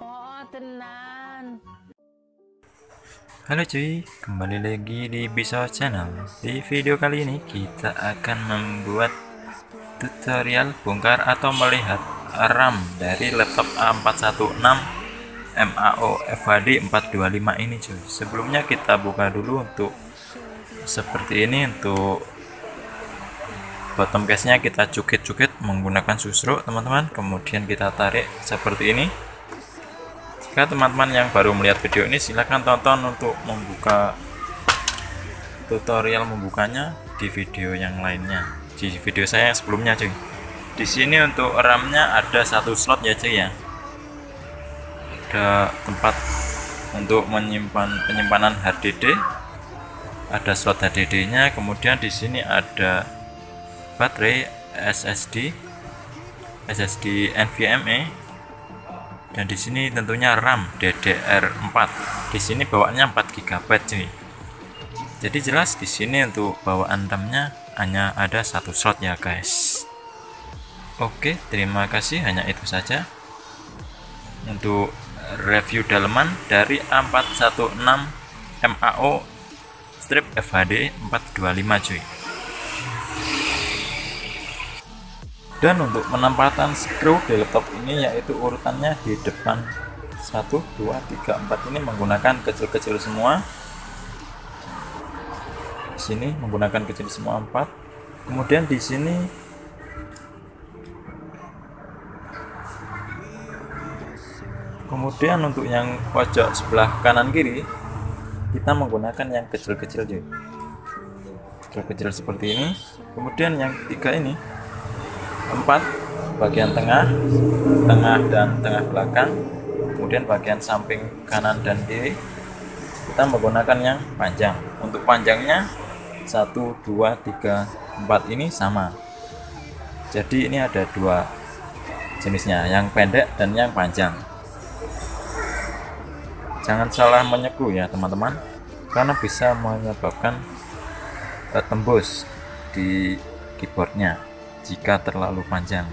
Oh, tenan. Halo cuy, kembali lagi di Bisa Channel. Di video kali ini kita akan membuat tutorial bongkar atau melihat RAM dari laptop A416 MAO FHD 425 ini cuy. Sebelumnya kita buka dulu untuk seperti ini. Untuk bottom case-nya kita cukit-cukit menggunakan susruk teman-teman, kemudian kita tarik seperti ini. Jika teman-teman yang baru melihat video ini, silahkan tonton untuk membuka tutorial membukanya di video yang lainnya, di video saya yang sebelumnya cuy. Di sini untuk RAM-nya ada satu slot ya cuy ya. Ada tempat untuk menyimpan penyimpanan HDD, ada slot HDD-nya, kemudian di sini ada baterai SSD NVMe. Dan di sini tentunya RAM DDR4. Di sini bawaannya 4 GB cuy. Jadi jelas di sini untuk bawaan RAM-nya hanya ada satu slot ya guys. Oke, terima kasih, hanya itu saja untuk review daleman dari A416 MAO strip FHD 425 cuy. Dan untuk penempatan skru di laptop ini, yaitu urutannya di depan 1, 2, 3, 4 ini menggunakan kecil-kecil semua. Di sini menggunakan kecil semua 4. Kemudian di sini untuk yang pojok sebelah kanan kiri kita menggunakan yang kecil-kecil juga. Kecil-kecil seperti ini. Kemudian yang 3 ini 4 bagian tengah dan tengah belakang, kemudian bagian samping kanan dan kiri kita menggunakan yang panjang. Untuk panjangnya 1, 2, 3, 4 ini sama. Jadi ini ada dua jenisnya, yang pendek dan yang panjang. Jangan salah menyekru ya teman-teman, karena bisa menyebabkan tembus di keyboardnya jika terlalu panjang.